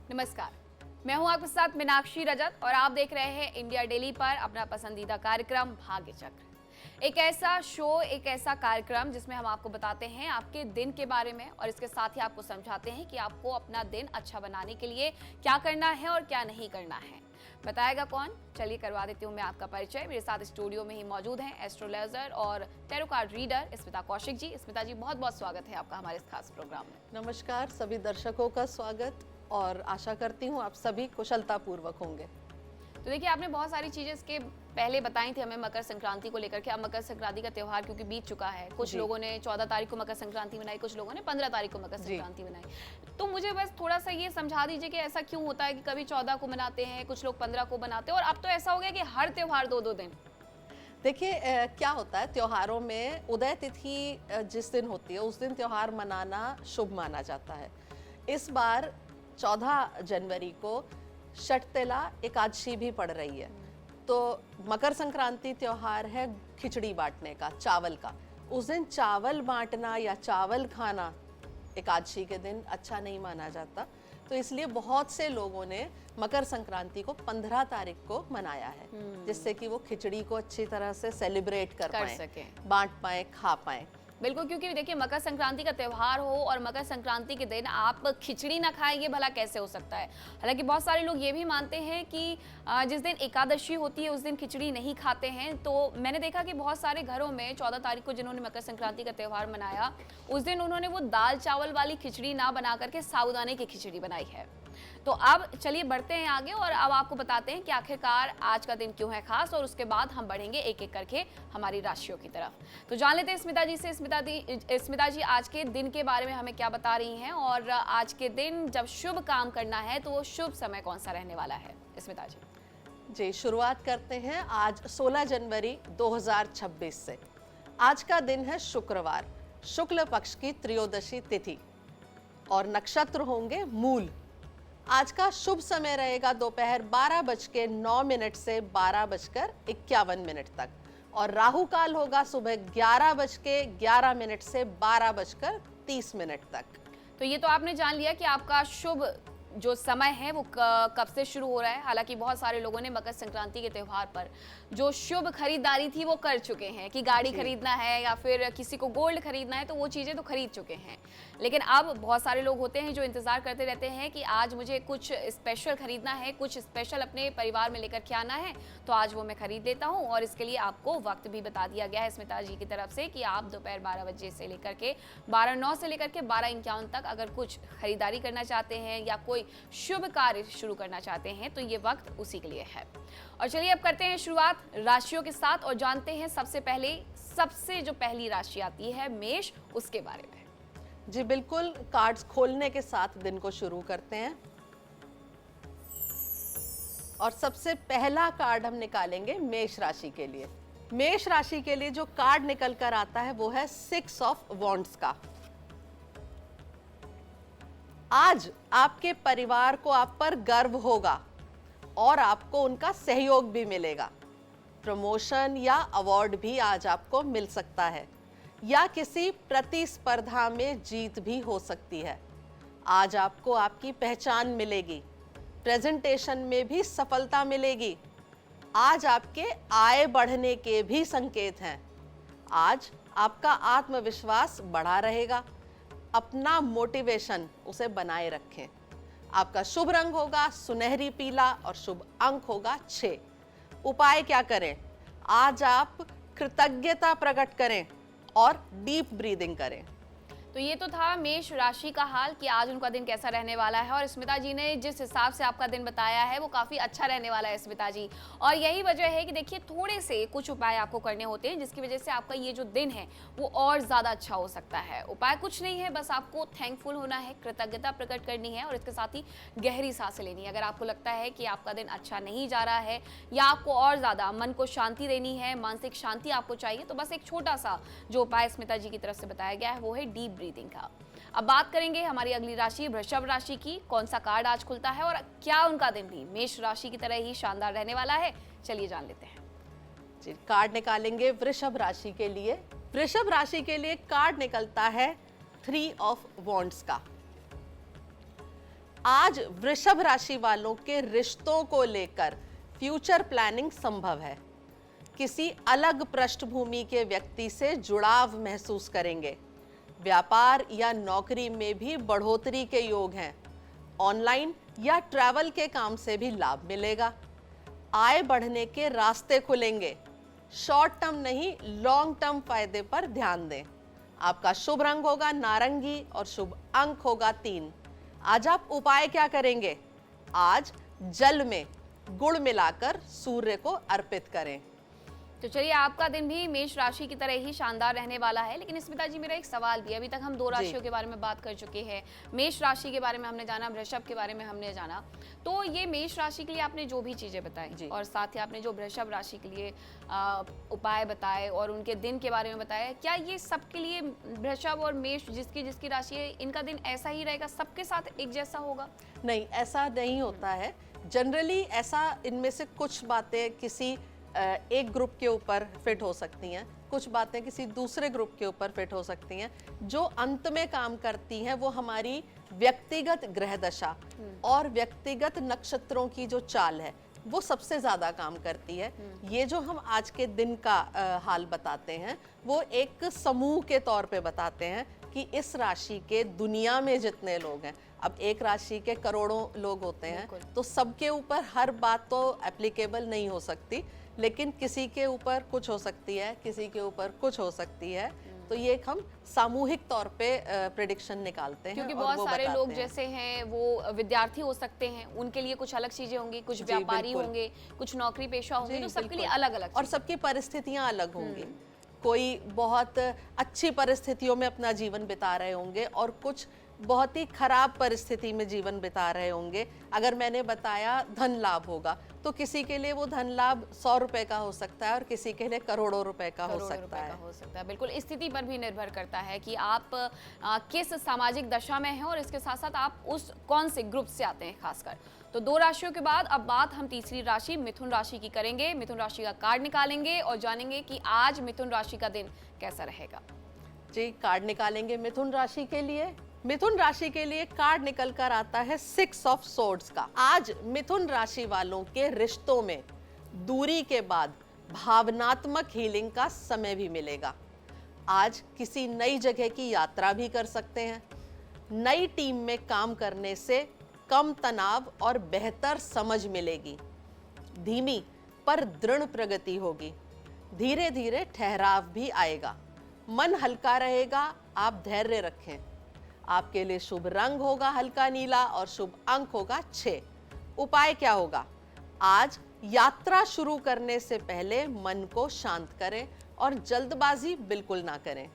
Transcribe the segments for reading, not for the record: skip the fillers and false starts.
नमस्कार, मैं हूं आपके साथ मीनाक्षी रजत और आप देख रहे हैं इंडिया डेली पर अपना पसंदीदा कार्यक्रम भाग्य चक्र। एक ऐसा शो, एक ऐसा कार्यक्रम जिसमें हम आपको बताते हैं आपके दिन के बारे में और इसके साथ ही आपको समझाते हैं कि आपको अपना दिन अच्छा बनाने के लिए क्या करना है और क्या नहीं करना है। बताएगा कौन? चलिए करवा देती हूँ मैं आपका परिचय। मेरे साथ स्टूडियो में ही मौजूद हैं एस्ट्रोलॉजर और tarot card reader Smita Kaushik ji. Smita ji, बहुत बहुत स्वागत है आपका हमारे इस खास प्रोग्राम में। नमस्कार, सभी दर्शकों का स्वागत और आशा करती हूँ आप सभी कुशलता पूर्वक होंगे। तो देखिए, आपने बहुत सारी चीजें इसके पहले बताई थी हमें मकर संक्रांति को लेकर के। अब मकर संक्रांति का त्योहार क्योंकि बीत चुका है, कुछ लोगों ने 14 तारीख को मकर संक्रांति मनाई, कुछ लोगों ने 15 तारीख को मकर संक्रांति मनाई। तो मुझे बस थोड़ा सा ये समझा दीजिए कि ऐसा क्यों होता है कि कभी 14 को मनाते हैं, कुछ लोग 15 को मनाते हैं और अब तो ऐसा हो गया कि हर त्योहार 2-2 दिन। देखिए क्या होता है, त्योहारों में उदय तिथि जिस दिन होती है उस दिन त्योहार मनाना शुभ माना जाता है। इस बार 14 जनवरी को षटतिला एकादशी भी पड़ रही है, तो मकर संक्रांति त्योहार है खिचड़ी बांटने का, चावल का। उस दिन चावल बांटना या चावल खाना एकादशी के दिन अच्छा नहीं माना जाता, तो इसलिए बहुत से लोगों ने मकर संक्रांति को 15 तारीख को मनाया है, जिससे कि वो खिचड़ी को अच्छी तरह से सेलिब्रेट कर पाए, बांट पाए, खा पाए। बिल्कुल, क्योंकि देखिए मकर संक्रांति का त्योहार हो और मकर संक्रांति के दिन आप खिचड़ी ना खाएं, ये भला कैसे हो सकता है। हालांकि बहुत सारे लोग ये भी मानते हैं कि जिस दिन एकादशी होती है उस दिन खिचड़ी नहीं खाते हैं। तो मैंने देखा कि बहुत सारे घरों में 14 तारीख को जिन्होंने मकर संक्रांति का त्योहार मनाया, उस दिन उन्होंने वो दाल चावल वाली खिचड़ी ना बना करके साबूदाने की खिचड़ी बनाई है। तो अब चलिए बढ़ते हैं आगे और अब आपको बताते हैं कि आखिरकार आज का दिन क्यों है खास, और उसके बाद हम बढ़ेंगे एक एक करके हमारी राशियों की तरफ। तो जान लेते हैं स्मिता जी से। स्मिता जी, आज के दिन के बारे में हमें क्या बता रही हैं और आज के दिन जब शुभ काम करना है तो वो शुभ समय कौन सा रहने वाला है? स्मिता जी जी, शुरुआत करते हैं आज 16 जनवरी 2026 से। आज का दिन है शुक्रवार, शुक्ल पक्ष की त्रयोदशी तिथि और नक्षत्र होंगे मूल। आज का शुभ समय रहेगा दोपहर 12:09 से 12:51 तक और राहु काल होगा सुबह 11:11 से 12:30 तक। तो ये तो आपने जान लिया कि आपका शुभ जो समय है वो कब से शुरू हो रहा है। हालांकि बहुत सारे लोगों ने मकर संक्रांति के त्योहार पर जो शुभ खरीदारी थी वो कर चुके हैं कि गाड़ी खरीदना है या फिर किसी को गोल्ड खरीदना है, तो वो चीज़ें तो खरीद चुके हैं। लेकिन अब बहुत सारे लोग होते हैं जो इंतज़ार करते रहते हैं कि आज मुझे कुछ स्पेशल खरीदना है, कुछ स्पेशल अपने परिवार में लेकर के आना है, तो आज वो मैं खरीद लेता हूँ। और इसके लिए आपको वक्त भी बता दिया गया है स्मिता जी की तरफ से कि आप दोपहर 12 बजे से लेकर के 12:09 से लेकर के 12:51 तक अगर कुछ खरीदारी करना चाहते हैं या कोई शुभ कार्य शुरू करना चाहते हैं तो ये वक्त उसी के लिए है। और चलिए अब करते हैं शुरुआत राशियों के साथ और जानते हैं सबसे पहले सबसे जो पहली राशि आती है मेष, उसके बारे में। जी बिल्कुल, कार्ड्स खोलने के साथ दिन को शुरू करते हैं और सबसे पहला कार्ड हम निकालेंगे मेष राशि के लिए। मेष राशि के लिए जो कार्ड निकल कर आता है वो है 6 ऑफ वॉन्ड्स का। आज आपके परिवार को आप पर गर्व होगा और आपको उनका सहयोग भी मिलेगा। प्रमोशन या अवार्ड भी आज आपको मिल सकता है या किसी प्रतिस्पर्धा में जीत भी हो सकती है। आज आपको आपकी पहचान मिलेगी, प्रेजेंटेशन में भी सफलता मिलेगी। आज आपके आय बढ़ने के भी संकेत हैं। आज आपका आत्मविश्वास बढ़ा रहेगा। अपना मोटिवेशन उसे बनाए रखें। आपका शुभ रंग होगा सुनहरी पीला और शुभ अंक होगा 6। उपाय क्या करें? आज आप कृतज्ञता प्रकट करें और डीप ब्रीदिंग करें। तो ये तो था मेष राशि का हाल कि आज उनका दिन कैसा रहने वाला है। और स्मिता जी ने जिस हिसाब से आपका दिन बताया है वो काफ़ी अच्छा रहने वाला है स्मिता जी। और यही वजह है कि देखिए थोड़े से कुछ उपाय आपको करने होते हैं जिसकी वजह से आपका ये जो दिन है वो और ज़्यादा अच्छा हो सकता है। उपाय कुछ नहीं है, बस आपको थैंकफुल होना है, कृतज्ञता प्रकट करनी है और इसके साथ ही गहरी सांसें लेनी है। अगर आपको लगता है कि आपका दिन अच्छा नहीं जा रहा है या आपको और ज़्यादा मन को शांति देनी है, मानसिक शांति आपको चाहिए, तो बस एक छोटा सा जो उपाय स्मिता जी की तरफ से बताया गया है वो है डीप ब्रीदिंग का। अब बात करेंगे हमारी अगली राशि वृषभ राशि की। कौन सा कार्ड आज खुलता है और क्या उनका दिन भी मेष राशि की तरह ही शानदार रहने वाला है, चलिए जान लेते हैं। जी, कार्ड निकालेंगे वृषभ राशि के लिए। वृषभ राशि के लिए कार्ड निकलता है 3 ऑफ वॉन्ड्स का। आज वृषभ राशि वालों के रिश्तों को लेकर फ्यूचर प्लानिंग संभव है। किसी अलग पृष्ठभूमि के व्यक्ति से जुड़ाव महसूस करेंगे। व्यापार या नौकरी में भी बढ़ोतरी के योग हैं। ऑनलाइन या ट्रैवल के काम से भी लाभ मिलेगा। आय बढ़ने के रास्ते खुलेंगे। शॉर्ट टर्म नहीं, लॉन्ग टर्म फायदे पर ध्यान दें। आपका शुभ रंग होगा नारंगी और शुभ अंक होगा 3। आज आप उपाय क्या करेंगे? आज जल में गुड़ मिलाकर सूर्य को अर्पित करें। तो चलिए, आपका दिन भी मेष राशि की तरह ही शानदार रहने वाला है। लेकिन स्मिता जी, मेरा एक सवाल भी है। अभी तक हम 2 राशियों के बारे में बात कर चुके हैं। मेष राशि के बारे में हमने जाना, वृषभ के बारे में हमने जाना। तो ये मेष राशि के लिए आपने जो भी चीजें बताई और साथ ही आपने जो वृषभ राशि के लिए उपाय बताए और उनके दिन के बारे में बताया, क्या ये सबके लिए वृषभ और मेष जिसकी जिसकी राशि है, इनका दिन ऐसा ही रहेगा, सबके साथ एक जैसा होगा? नहीं, ऐसा नहीं होता है। जनरली ऐसा इनमें से कुछ बातें किसी एक ग्रुप के ऊपर फिट हो सकती हैं, कुछ बातें किसी दूसरे ग्रुप के ऊपर फिट हो सकती हैं। जो अंत में काम करती हैं वो हमारी व्यक्तिगत ग्रह दशा और व्यक्तिगत नक्षत्रों की जो चाल है वो सबसे ज्यादा काम करती है। ये जो हम आज के दिन का हाल बताते हैं वो एक समूह के तौर पे बताते हैं कि इस राशि के दुनिया में जितने लोग हैं, अब एक राशि के करोड़ों लोग होते हैं, तो सबके ऊपर हर बात तो एप्लीकेबल नहीं हो सकती, लेकिन किसी के ऊपर कुछ हो सकती है, किसी के ऊपर कुछ हो सकती है। तो ये एक हम सामूहिक तौर पे प्रेडिक्शन निकालते हैं। क्योंकि और बहुत वो सारे बताते लोग हैं। जैसे हैं वो विद्यार्थी हो सकते हैं, उनके लिए कुछ अलग चीजें होंगी, कुछ व्यापारी बिल्कुल। होंगे, कुछ नौकरी पेशा होंगे, जी, तो सबके लिए बिल्कुल। अलग अलग और सबकी परिस्थितियां अलग होंगी। कोई बहुत अच्छी परिस्थितियों में अपना जीवन बिता रहे होंगे और कुछ बहुत ही खराब परिस्थिति में जीवन बिता रहे होंगे। अगर मैंने बताया धन लाभ होगा, तो किसी के लिए वो धन लाभ 100 रुपए का हो सकता है और किसी के लिए करोड़ों रुपए का हो सकता है। हो सकता है। बिल्कुल, स्थिति पर भी निर्भर करता है कि आप किस सामाजिक दशा में हैं और इसके साथ साथ आप उस कौन से ग्रुप से आते हैं खासकर। तो 2 राशियों के बाद अब बात हम तीसरी राशि मिथुन राशि की करेंगे। मिथुन राशि का कार्ड निकालेंगे और जानेंगे कि आज मिथुन राशि का दिन कैसा रहेगा। जी, कार्ड निकालेंगे मिथुन राशि के लिए। मिथुन राशि के लिए कार्ड निकल कर आता है 6 ऑफ सोर्ड्स का। आज मिथुन राशि वालों के रिश्तों में दूरी के बाद भावनात्मक हीलिंग का समय भी मिलेगा। आज किसी नई जगह की यात्रा भी कर सकते हैं। नई टीम में काम करने से कम तनाव और बेहतर समझ मिलेगी। धीमी पर दृढ़ प्रगति होगी। धीरे धीरे ठहराव भी आएगा। मन हल्का रहेगा, आप धैर्य रखें। आपके लिए शुभ रंग होगा हल्का नीला और शुभ अंक होगा 6। उपाय क्या होगा? आज यात्रा शुरू करने से पहले मन को शांत करें और जल्दबाजी बिल्कुल ना करें।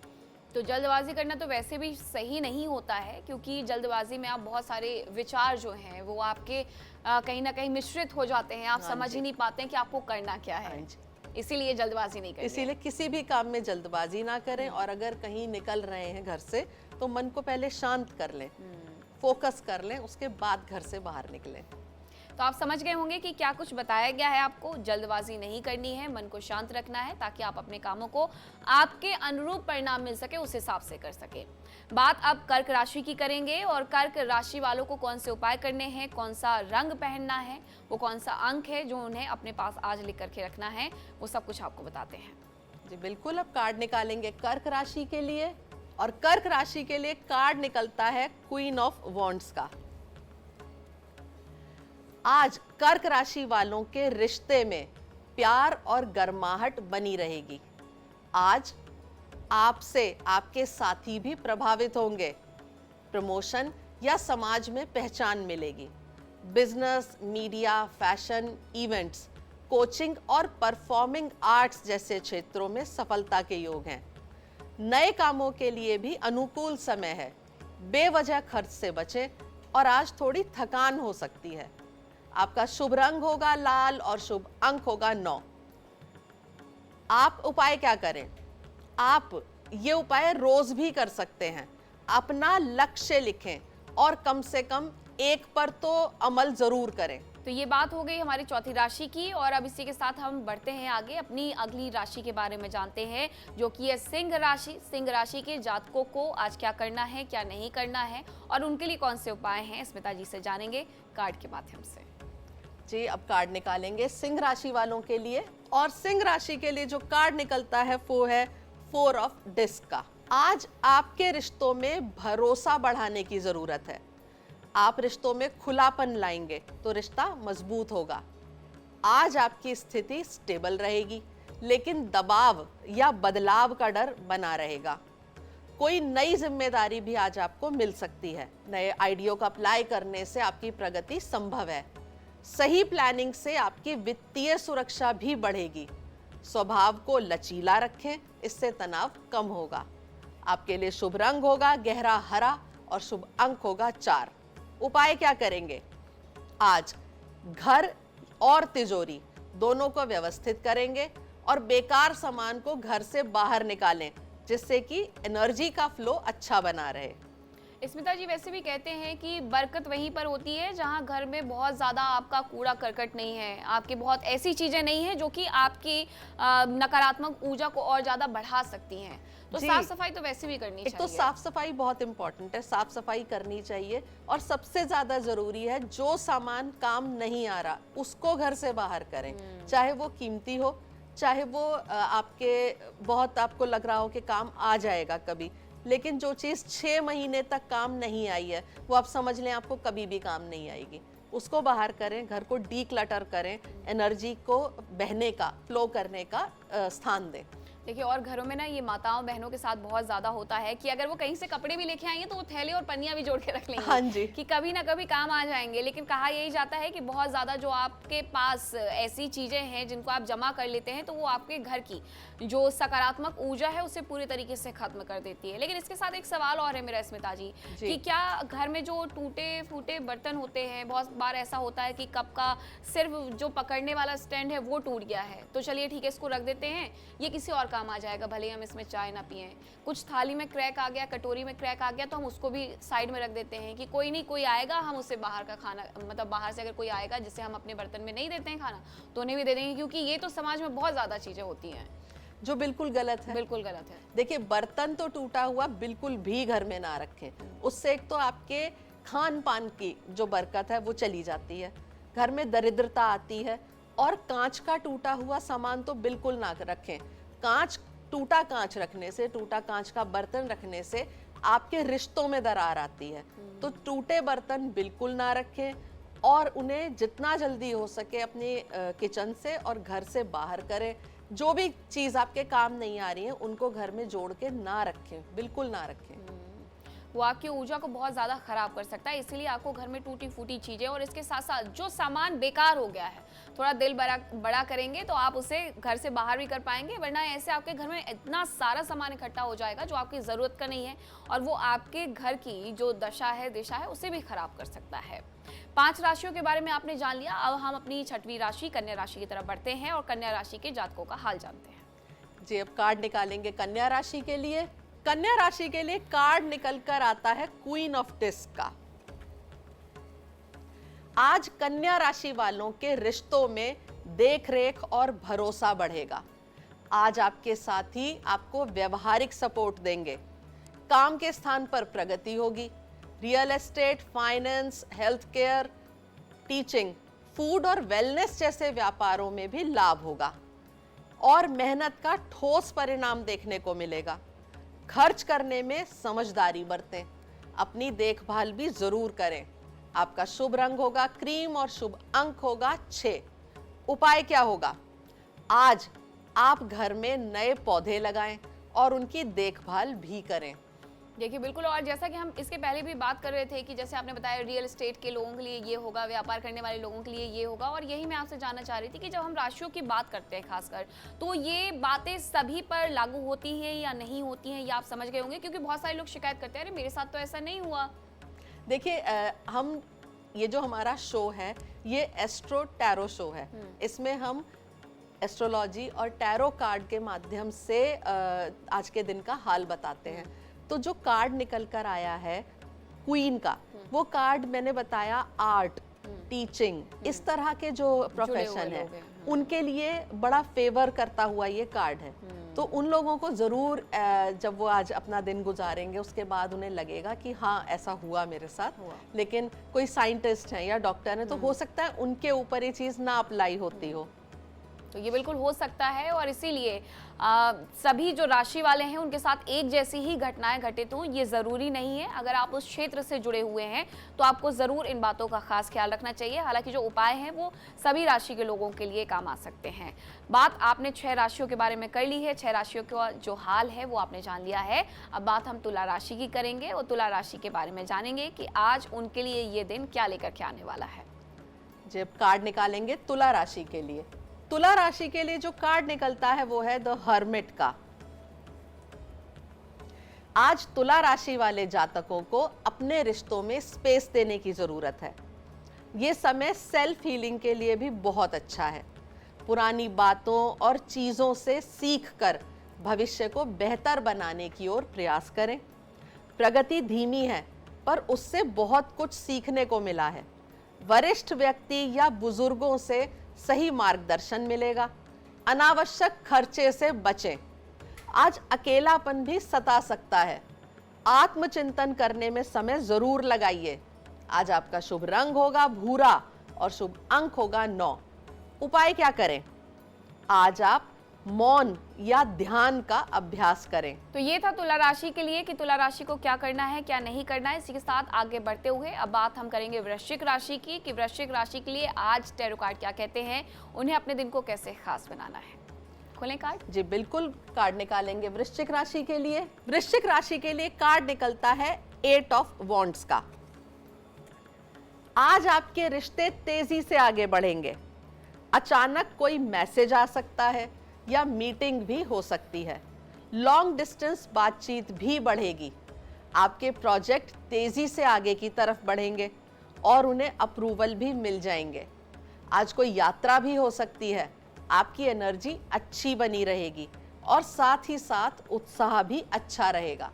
तो जल्दबाजी करना तो वैसे भी सही नहीं होता है, क्योंकि जल्दबाजी में आप बहुत सारे विचार जो हैं वो आपके कहीं ना कहीं मिश्रित हो जाते हैं। आप समझ ही नहीं पाते हैं कि आपको करना क्या है। इसीलिए जल्दबाजी नहीं करें। इसीलिए किसी भी काम में जल्दबाजी ना करें और अगर कहीं निकल रहे हैं घर से तो मन को पहले शांत कर लें, फोकस कर लें, उसके बाद घर से बाहर निकलें। तो आप समझ गए होंगे कि क्या कुछ बताया गया है आपको। जल्दबाजी नहीं करनी है, मन को शांत रखना है ताकि आप अपने कामों को आपके अनुरूप परिणाम मिल सके, उस हिसाब से कर सके। बात अब कर्क राशि की करेंगे और कर्क राशि वालों को कौन से उपाय करने हैं, कौन सा रंग पहनना है, वो कौन सा अंक है जो उन्हें अपने पास आज लिख करके रखना है, वो सब कुछ आपको बताते हैं। जी बिल्कुल, अब कार्ड निकालेंगे कर्क राशि के लिए और कर्क राशि के लिए कार्ड निकलता है क्वीन ऑफ वॉन्ड्स का। आज कर्क राशि वालों के रिश्ते में प्यार और गर्माहट बनी रहेगी। आज आपसे आपके साथी भी प्रभावित होंगे। प्रमोशन या समाज में पहचान मिलेगी। Business, media, fashion, events, coaching और परफॉर्मिंग आर्ट्स जैसे क्षेत्रों में सफलता के योग हैं। नए कामों के लिए भी अनुकूल समय है। बेवजह खर्च से बचें और आज थोड़ी थकान हो सकती है। आपका शुभ रंग होगा लाल और शुभ अंक होगा 9। आप उपाय क्या करें? आप ये उपाय रोज भी कर सकते हैं। अपना लक्ष्य लिखें और कम से कम एक पर तो अमल जरूर करें। तो ये बात हो गई हमारी चौथी राशि की, और अब इसी के साथ हम बढ़ते हैं आगे, अपनी अगली राशि के बारे में जानते हैं, जो कि है सिंह राशि। सिंह राशि के जातकों को आज क्या करना है, क्या नहीं करना है, और उनके लिए कौन से उपाय हैं, स्मिता जी से जानेंगे कार्ड के माध्यम से। जी, अब कार्ड निकालेंगे सिंह राशि वालों के लिए, और सिंह राशि के लिए जो कार्ड निकलता है वो है 4 ऑफ डिस्क का। आज आपके रिश्तों में भरोसा बढ़ाने की जरूरत है। आप रिश्तों में खुलापन लाएंगे तो रिश्ता मजबूत होगा। आज आपकी स्थिति स्टेबल रहेगी, लेकिन दबाव या बदलाव का डर बना रहेगा। कोई नई जिम्मेदारी भी आज आपको मिल सकती है। नए आइडिया को अप्लाई करने से आपकी प्रगति संभव है। सही प्लानिंग से आपकी वित्तीय सुरक्षा भी बढ़ेगी। स्वभाव को लचीला रखें, इससे तनाव कम होगा। आपके लिए शुभ रंग होगा गहरा हरा और शुभ अंक होगा 4। उपाय क्या करेंगे? आज घर और तिजोरी दोनों को व्यवस्थित करेंगे और बेकार सामान को घर से बाहर निकालें, जिससे कि एनर्जी का फ्लो अच्छा बना रहे। स्मिता जी, वैसे भी कहते हैं कि बरकत वहीं पर होती है जहां घर में बहुत ज़्यादा आपका कूड़ा करकट नहीं है, आपकी बहुत ऐसी चीज़ें नहीं हैं जो कि आपकी नकारात्मक ऊर्जा को और ज़्यादा बढ़ा सकती हैं। तो साफ सफाई तो वैसे भी करनी चाहिए। तो साफ सफाई बहुत इंपॉर्टेंट है, साफ सफाई करनी चाहिए। और सबसे ज़्यादा ज़रूरी है, जो सामान काम नहीं आ रहा उसको घर से बाहर करें, चाहे वो कीमती हो, चाहे वो आपको लग रहा हो कि काम आ जाएगा कभी, लेकिन जो चीज़ 6 महीने तक काम नहीं आई है वो आप समझ लें आपको कभी भी काम नहीं आएगी। उसको बाहर करें, घर को डीक्लटर करें, एनर्जी को बहने का, फ्लो करने का स्थान दें। देखिए, और घरों में ना ये माताओं बहनों के साथ बहुत ज्यादा होता है कि अगर वो कहीं से कपड़े भी लेके आई हैं तो वो थैले और पन्नियां भी जोड़ के रख लेंगे। हाँ जी। कि कभी ना कभी काम आ जाएंगे। लेकिन कहा यही जाता है कि बहुत ज्यादा जो आपके पास ऐसी चीजें हैं जिनको आप जमा कर लेते हैं, तो वो आपके घर की जो सकारात्मक ऊर्जा है उसे पूरी तरीके से खत्म कर देती है। लेकिन इसके साथ एक सवाल और है मेरा स्मिता जी, कि क्या घर में जो टूटे फूटे बर्तन होते हैं, बहुत बार ऐसा होता है कि कप का सिर्फ जो पकड़ने वाला स्टैंड है वो टूट गया है, तो चलिए ठीक है इसको रख देते हैं, ये किसी और काम आ जाएगा, भले हम इसमें चाय ना पिए। कुछ थाली में क्रैक आ गया, कटोरी में क्रैक आ गया, तो हम उसको भी साइड में रख देते हैं कि कोई नहीं, कोई आएगा, हम उसे बाहर का खाना, मतलब बाहर से अगर कोई आएगा जिसे हम अपने बर्तन में नहीं देते हैं खाना, तो उन्हें भी दे देंगे। क्योंकि ये तो समाज में बहुत ज्यादा चीजें होती हैं जो बिल्कुल गलत है। बिल्कुल गलत है। देखिए, बर्तन तो टूटा हुआ बिल्कुल भी घर में ना रखें। उससे एक तो आपके खान पान की जो बरकत है वो चली जाती है, घर में दरिद्रता आती है। और कांच का टूटा हुआ सामान तो बिल्कुल ना रखें। टूटा कांच रखने से, टूटा कांच का बर्तन रखने से आपके रिश्तों में दरार आती है। तो टूटे बर्तन बिल्कुल ना रखें और उन्हें जितना जल्दी हो सके अपने किचन से और घर से बाहर करें। जो भी चीज आपके काम नहीं आ रही है उनको घर में जोड़ के ना रखें, बिल्कुल ना रखें। वो आपकी ऊर्जा को बहुत ज़्यादा खराब कर सकता है। इसीलिए आपको घर में टूटी फूटी चीज़ें और इसके साथ साथ जो सामान बेकार हो गया है, थोड़ा दिल बड़ा करेंगे तो आप उसे घर से बाहर भी कर पाएंगे। वरना ऐसे आपके घर में इतना सारा सामान इकट्ठा हो जाएगा जो आपकी ज़रूरत का नहीं है, और वो आपके घर की जो दशा है, दिशा है, उसे भी खराब कर सकता है। 5 राशियों के बारे में आपने जान लिया। अब हम अपनी 6वीं राशि कन्या राशि की तरफ बढ़ते हैं और कन्या राशि के जातकों का हाल जानते हैं। जी, अब कार्ड निकालेंगे कन्या राशि के लिए। कन्या राशि के लिए कार्ड निकल कर आता है क्वीन ऑफ डिस्क का। आज कन्या राशि वालों के रिश्तों में देखरेख और भरोसा बढ़ेगा। आज आपके साथी आपको व्यवहारिक सपोर्ट देंगे। काम के स्थान पर प्रगति होगी। Real estate, finance, health care, teaching, food और वेलनेस जैसे व्यापारों में भी लाभ होगा और मेहनत का ठोस परिणाम देखने को मिलेगा। खर्च करने में समझदारी बरतें। अपनी देखभाल भी जरूर करें। आपका शुभ रंग होगा क्रीम और शुभ अंक होगा 6। उपाय क्या होगा? आज आप घर में नए पौधे लगाएं और उनकी देखभाल भी करें। देखिए, बिल्कुल। और जैसा कि हम इसके पहले भी बात कर रहे थे कि jैसे आपने बताया रियल एस्टेट के लोगों के लिए ये होगा, व्यापार करने वाले लोगों के लिए ये होगा। और यही मैं आपसे जानना चाह रही थी कि जब हम राशियों की बात करते हैं खासकर, तो ये बातें सभी पर लागू होती हैं या नहीं होती हैं, ये आप समझ गए होंगे। क्योंकि बहुत सारे लोग शिकायत करते हैं, अरे मेरे साथ तो ऐसा नहीं हुआ। देखिए, हम ये जो हमारा शो है ये एस्ट्रो टैरो शो है। इसमें हम एस्ट्रोलॉजी और टैरो कार्ड के माध्यम से आज के दिन का हाल बताते हैं। तो जो कार्ड निकल कर आया है क्वीन का, वो कार्ड मैंने बताया आर्ट, टीचिंग, इस तरह के जो प्रोफेशन है लोग हैं। उनके लिए बड़ा फेवर करता हुआ ये कार्ड है। तो उन लोगों को ज़रूर जब वो आज अपना दिन गुजारेंगे उसके बाद उन्हें लगेगा कि हाँ ऐसा हुआ मेरे साथ। लेकिन कोई साइंटिस्ट हैं या डॉक्टर हैं तो हो सकता है उनके ऊपर ये चीज़ ना अप्लाई होती हो। तो ये बिल्कुल हो सकता है और इसीलिए सभी जो राशि वाले हैं उनके साथ एक जैसी ही घटनाएं घटित हों ये ज़रूरी नहीं है। अगर आप उस क्षेत्र से जुड़े हुए हैं तो आपको ज़रूर इन बातों का खास ख्याल रखना चाहिए। हालांकि जो उपाय हैं वो सभी राशि के लोगों के लिए काम आ सकते हैं। बात आपने 6 राशियों के बारे में कर ली है, 6 राशियों का जो हाल है वो आपने जान लिया है। अब बात हम तुला राशि की करेंगे और तुला राशि के बारे में जानेंगे कि आज उनके लिए ये दिन क्या लेकर के आने वाला है। जब कार्ड निकालेंगे तुला राशि के लिए, तुला राशि के लिए जो कार्ड निकलता है वो है द हर्मिट का। आज तुला राशि वाले जातकों को अपने रिश्तों में स्पेस देने की जरूरत है। ये समय सेल्फ हीलिंग के लिए भी बहुत अच्छा है। पुरानी बातों और चीजों से सीख कर भविष्य को बेहतर बनाने की ओर प्रयास करें। प्रगति धीमी है पर उससे बहुत कुछ सीखने को मिला है। वरिष्ठ व्यक्ति या बुजुर्गों से सही मार्गदर्शन मिलेगा। अनावश्यक खर्चे से बचें। आज अकेलापन भी सता सकता है। आत्मचिंतन करने में समय जरूर लगाइए। आज आपका शुभ रंग होगा भूरा और शुभ अंक होगा 9। उपाय क्या करें? आज आप मौन या ध्यान का अभ्यास करें। तो ये था तुला राशि के लिए कि तुला राशि को क्या करना है क्या नहीं करना है। इसी के साथ आगे बढ़ते हुए अब बात हम करेंगे वृश्चिक राशि की कि वृश्चिक राशि के लिए आज टैरो कार्ड क्या कहते हैं, उन्हें अपने दिन को कैसे खास बनाना है। खोलें कार्ड। जी बिल्कुल, कार्ड निकालेंगे वृश्चिक राशि के लिए। वृश्चिक राशि के लिए कार्ड निकलता है 8 ऑफ वॉन्ड्स का। आज आपके रिश्ते तेजी से आगे बढ़ेंगे। अचानक कोई मैसेज आ सकता है या मीटिंग भी हो सकती है। लॉन्ग डिस्टेंस बातचीत भी बढ़ेगी। आपके प्रोजेक्ट तेजी से आगे की तरफ बढ़ेंगे और उन्हें अप्रूवल भी मिल जाएंगे। आज कोई यात्रा भी हो सकती है। आपकी एनर्जी अच्छी बनी रहेगी और साथ ही साथ उत्साह भी अच्छा रहेगा।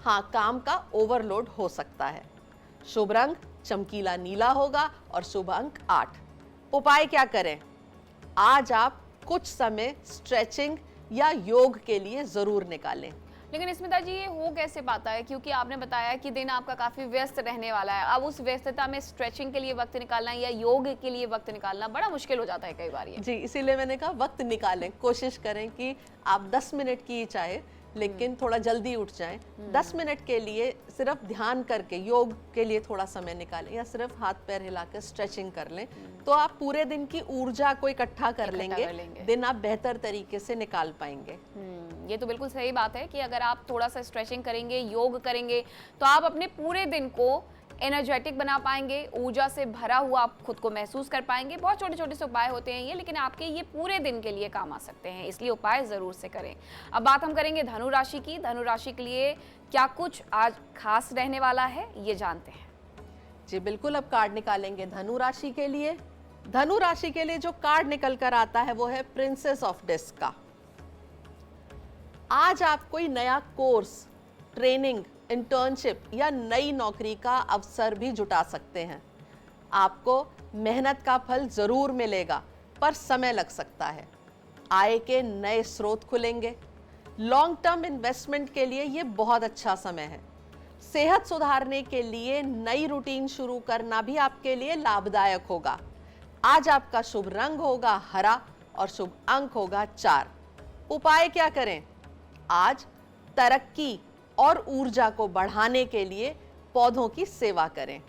हाँ, काम का ओवरलोड हो सकता है। शुभ रंग चमकीला नीला होगा और शुभ अंक 8। उपाय क्या करें? आज आप कुछ समय स्ट्रेचिंग या योग के लिए जरूर निकालें। लेकिन स्मिता जी ये हो कैसे पाता है, क्योंकि आपने बताया कि दिन आपका काफी व्यस्त रहने वाला है। अब उस व्यस्तता में स्ट्रेचिंग के लिए वक्त निकालना या योग के लिए वक्त निकालना बड़ा मुश्किल हो जाता है कई बार। ये जी, इसीलिए मैंने कहा वक्त निकालें। कोशिश करें कि आप 10 मिनट की चाहे लेकिन थोड़ा जल्दी उठ जाएं। 10 मिनट के लिए सिर्फ ध्यान करके योग के लिए थोड़ा समय निकालें या सिर्फ हाथ पैर हिलाकर स्ट्रेचिंग कर लें तो आप पूरे दिन की ऊर्जा को इकट्ठा कर लेंगे। दिन आप बेहतर तरीके से निकाल पाएंगे। ये तो बिल्कुल सही बात है कि अगर आप थोड़ा सा स्ट्रेचिंग करेंगे, योग करेंगे तो आप अपने पूरे दिन को एनर्जेटिक बना पाएंगे, ऊर्जा से भरा हुआ आप खुद को महसूस कर पाएंगे। बहुत छोटे छोटे से उपाय होते हैं ये, लेकिन आपके ये पूरे दिन के लिए काम आ सकते हैं, इसलिए उपाय जरूर से करें। अब बात हम करेंगे धनु राशि की। धनु राशि के लिए क्या कुछ आज खास रहने वाला है ये जानते हैं। जी बिल्कुल, अब कार्ड निकालेंगे धनु राशि के लिए। धनु राशि के लिए जो कार्ड निकल कर आता है वो है प्रिंसेस ऑफ डिस्क का। आज आप कोई नया कोर्स, ट्रेनिंग, इंटर्नशिप या नई नौकरी का अवसर भी जुटा सकते हैं। आपको मेहनत का फल जरूर मिलेगा पर समय लग सकता है। आय के नए स्रोत खुलेंगे। लॉन्ग टर्म इन्वेस्टमेंट के लिए ये बहुत अच्छा समय है। सेहत सुधारने के लिए नई रूटीन शुरू करना भी आपके लिए लाभदायक होगा। आज आपका शुभ रंग होगा हरा और शुभ अंक होगा 4। उपाय क्या करें? आज तरक्की और ऊर्जा को बढ़ाने के लिए पौधों की सेवा करें।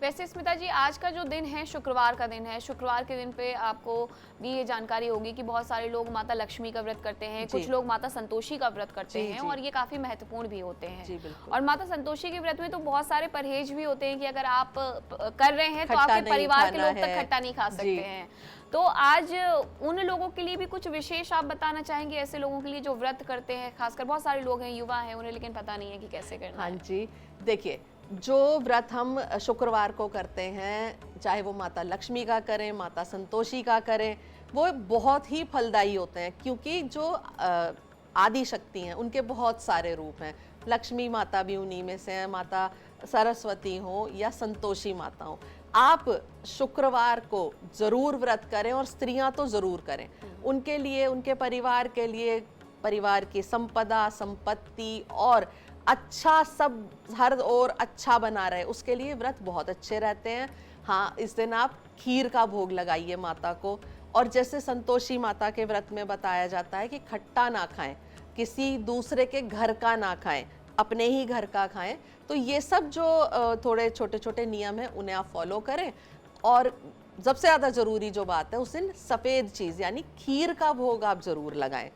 वैसे स्मिता जी आज का जो दिन है शुक्रवार का दिन है। शुक्रवार के दिन पे आपको भी ये जानकारी होगी कि बहुत सारे लोग माता लक्ष्मी का व्रत करते हैं, कुछ लोग माता संतोषी का व्रत करते हैं और ये काफी महत्वपूर्ण भी होते हैं। और माता संतोषी के व्रत में तो बहुत सारे परहेज भी होते हैं कि अगर आप कर रहे हैं तो आपके परिवार के लोग तक खट्टा नहीं खा सकते हैं। तो आज उन लोगों के लिए भी कुछ विशेष आप बताना चाहेंगे, ऐसे लोगों के लिए जो व्रत करते हैं, खासकर बहुत सारे लोग हैं, युवा हैं, उन्हें लेकिन पता नहीं है कि कैसे करना है। हाँ जी, देखिए जो व्रत हम शुक्रवार को करते हैं, चाहे वो माता लक्ष्मी का करें, माता संतोषी का करें, वो बहुत ही फलदायी होते हैं क्योंकि जो आदि शक्ति हैं उनके बहुत सारे रूप हैं। लक्ष्मी माता भी उन्हीं में से हैं, माता सरस्वती हो या संतोषी माता हो। आप शुक्रवार को जरूर व्रत करें, और स्त्रियां तो जरूर करें। उनके लिए, उनके परिवार के लिए, परिवार की संपदा, संपत्ति और अच्छा सब हर ओर अच्छा बना रहे, उसके लिए व्रत बहुत अच्छे रहते हैं। हाँ, इस दिन आप खीर का भोग लगाइए माता को, और जैसे संतोषी माता के व्रत में बताया जाता है कि खट्टा ना खाएं, किसी दूसरे के घर का ना खाएं, अपने ही घर का खाएं। तो ये सब जो थोड़े छोटे छोटे नियम हैं उन्हें आप फॉलो करें। और सबसे ज़्यादा ज़रूरी जो बात है, उस दिन सफ़ेद चीज़ यानी खीर का भोग आप ज़रूर लगाएं।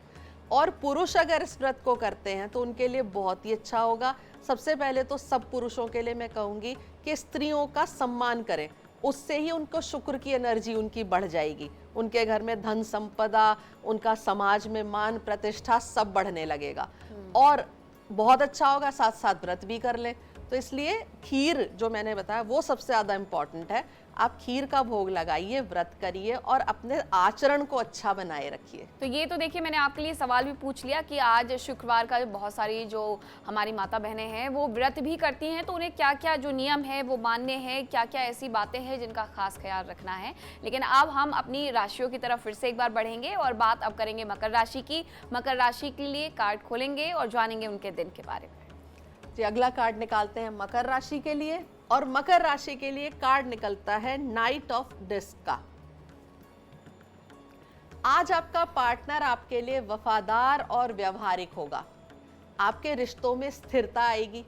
और पुरुष अगर इस व्रत को करते हैं तो उनके लिए बहुत ही अच्छा होगा। सबसे पहले तो सब पुरुषों के लिए मैं कहूँगी कि स्त्रियों का सम्मान करें, उससे ही उनको शुक्र की एनर्जी उनकी बढ़ जाएगी, उनके घर में धन संपदा, उनका समाज में मान प्रतिष्ठा सब बढ़ने लगेगा और बहुत अच्छा होगा। साथ साथ व्रत भी कर लें। तो इसलिए खीर जो मैंने बताया वो सबसे ज़्यादा इम्पॉर्टेंट है। आप खीर का भोग लगाइए, व्रत करिए और अपने आचरण को अच्छा बनाए रखिए। तो ये तो देखिए, मैंने आपके लिए सवाल भी पूछ लिया कि आज शुक्रवार का बहुत सारी जो हमारी माता बहनें हैं वो व्रत भी करती हैं, तो उन्हें क्या क्या जो नियम है वो मानने हैं, क्या क्या ऐसी बातें हैं जिनका खास ख्याल रखना है। लेकिन अब हम अपनी राशियों की तरफ फिर से एक बार बढ़ेंगे और बात अब करेंगे मकर राशि की। मकर राशि के लिए कार्ड खोलेंगे और जानेंगे उनके दिन के बारे में। जी, अगला कार्ड निकालते हैं मकर राशि के लिए, और मकर राशि के लिए कार्ड निकलता है नाइट ऑफ डिस्क का। आज आपका पार्टनर आपके लिए वफादार और व्यवहारिक होगा। आपके रिश्तों में स्थिरता आएगी।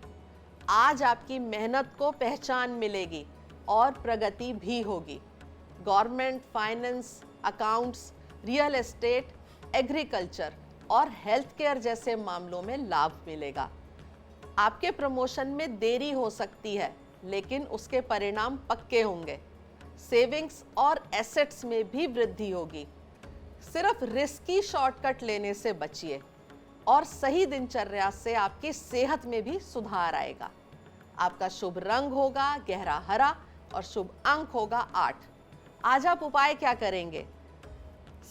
आज आपकी मेहनत को पहचान मिलेगी और प्रगति भी होगी। Government, finance, accounts, real estate, agriculture और हेल्थ केयर जैसे मामलों में लाभ मिलेगा। आपके प्रमोशन में देरी हो सकती है, लेकिन उसके परिणाम पक्के होंगे। सेविंग्स और एसेट्स में भी वृद्धि होगी। सिर्फ रिस्की शॉर्टकट लेने से बचिए और सही दिनचर्या से आपकी सेहत में भी सुधार आएगा। आपका शुभ रंग होगा गहरा हरा और शुभ अंक होगा 8। आज आप उपाय क्या करेंगे?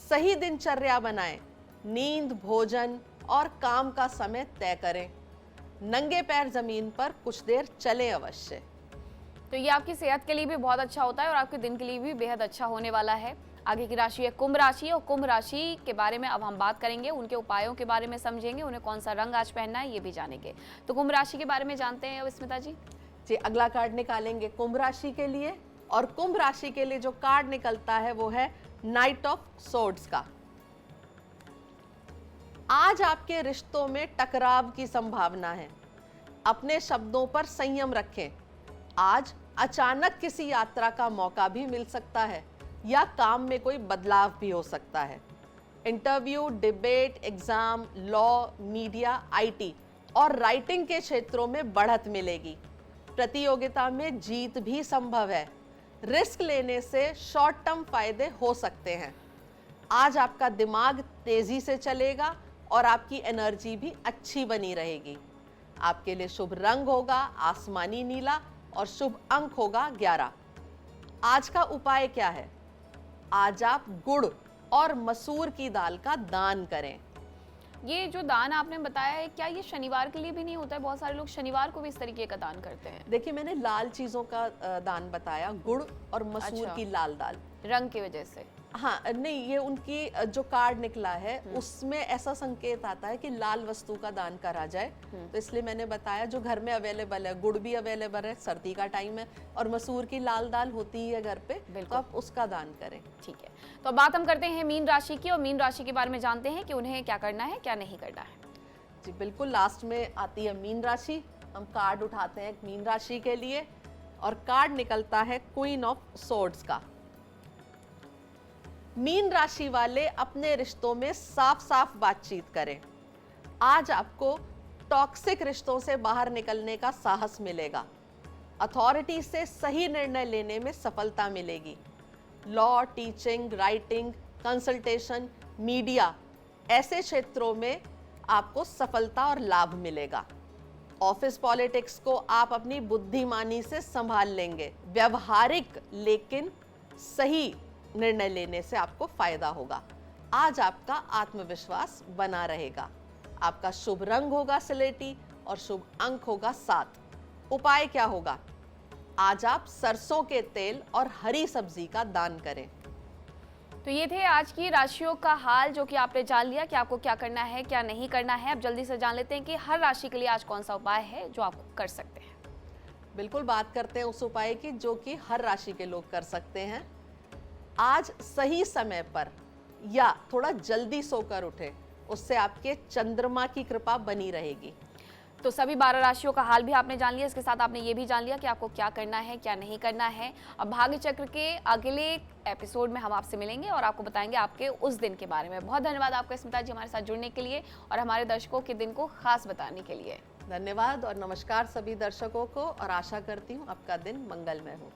सही दिनचर्या बनाएं, नींद, भोजन और काम का समय तय करें। नंगे पैर जमीन पर कुछ देर चलें अवश्य। तो ये आपकी सेहत के लिए भी बहुत अच्छा होता है और आपके दिन के लिए भी बेहद अच्छा होने वाला है। आगे की राशि है कुंभ राशि, और कुंभ राशि के बारे में अब हम बात करेंगे, उनके उपायों के बारे में समझेंगे, उन्हें कौन सा रंग आज पहनना है ये भी जानेंगे। तो कुंभ राशि के बारे में जानते हैं अब स्मिता जी। जी, अगला कार्ड निकालेंगे कुंभ राशि के लिए, और कुंभ राशि के लिए जो कार्ड निकलता है वो है नाइट ऑफ सोर्ड्स का। आज आपके रिश्तों में टकराव की संभावना है। अपने शब्दों पर संयम रखें। आज अचानक किसी यात्रा का मौका भी मिल सकता है या काम में कोई बदलाव भी हो सकता है। Interview, debate, exam, law, media, IT और राइटिंग के क्षेत्रों में बढ़त मिलेगी। प्रतियोगिता में जीत भी संभव है। रिस्क लेने से शॉर्ट टर्म फायदे हो सकते हैं। आज आपका दिमाग तेजी से चलेगा और आपकी एनर्जी भी अच्छी बनी रहेगी। आपके लिए शुभ रंग होगा आसमानी नीला और शुभ अंक होगा 11। आज का उपाय क्या है? आज आप गुड़ और मसूर की दाल का दान करें। ये जो दान आपने बताया है, क्या ये शनिवार के लिए भी नहीं होता है? बहुत सारे लोग शनिवार को भी इस तरीके का दान करते हैं। देखिए, मैंने लाल चीजों का दान बताया, गुड़ और मसूर की लाल दाल, रंग की वजह से। हाँ, नहीं, ये उनकी जो कार्ड निकला है उसमें ऐसा संकेत आता है कि लाल वस्तु का दान करा जाए, तो इसलिए मैंने बताया जो घर में अवेलेबल है। गुड़ भी अवेलेबल है, सर्दी का टाइम है, और मसूर की लाल दाल होती ही है घर पे, तो आप उसका दान करें। ठीक है, तो अब बात हम करते हैं मीन राशि की, और मीन राशि के बारे में जानते हैं कि उन्हें क्या करना है क्या नहीं करना है। जी बिल्कुल, लास्ट में आती है मीन राशि। हम कार्ड उठाते हैं मीन राशि के लिए, और कार्ड निकलता है क्वीन ऑफ सोर्ड्स का। मीन राशि वाले अपने रिश्तों में साफ साफ बातचीत करें। आज आपको टॉक्सिक रिश्तों से बाहर निकलने का साहस मिलेगा। अथॉरिटी से सही निर्णय लेने में सफलता मिलेगी। Law, teaching, writing, consultation, media ऐसे क्षेत्रों में आपको सफलता और लाभ मिलेगा। ऑफिस पॉलिटिक्स को आप अपनी बुद्धिमानी से संभाल लेंगे। व्यवहारिक लेकिन सही निर्णय लेने से आपको फायदा होगा। आज आपका आत्मविश्वास बना रहेगा। आपका शुभ रंग होगा स्लेटी और शुभ अंक होगा 7। उपाय क्या होगा? आज आप सरसों के तेल और हरी सब्जी का दान करें। तो ये थे आज की राशियों का हाल, जो कि आपने जान लिया कि आपको क्या करना है क्या नहीं करना है। अब जल्दी से जान लेते हैं कि हर राशि के लिए आज कौन सा उपाय है जो आप कर सकते हैं। बिल्कुल, बात करते हैं उस उपाय की जो कि हर राशि के लोग कर सकते हैं। आज सही समय पर या थोड़ा जल्दी सोकर उठे, उससे आपके चंद्रमा की कृपा बनी रहेगी। तो सभी 12 राशियों का हाल भी आपने जान लिया। इसके साथ आपने ये भी जान लिया कि आपको क्या करना है क्या नहीं करना है। अब भाग्य चक्र के अगले एपिसोड में हम आपसे मिलेंगे और आपको बताएंगे आपके उस दिन के बारे में। बहुत धन्यवाद आपका स्मिता जी हमारे साथ जुड़ने के लिए और हमारे दर्शकों के दिन को खास बताने के लिए। धन्यवाद और नमस्कार सभी दर्शकों को, और आशा करती हूँ आपका दिन मंगलमय हो।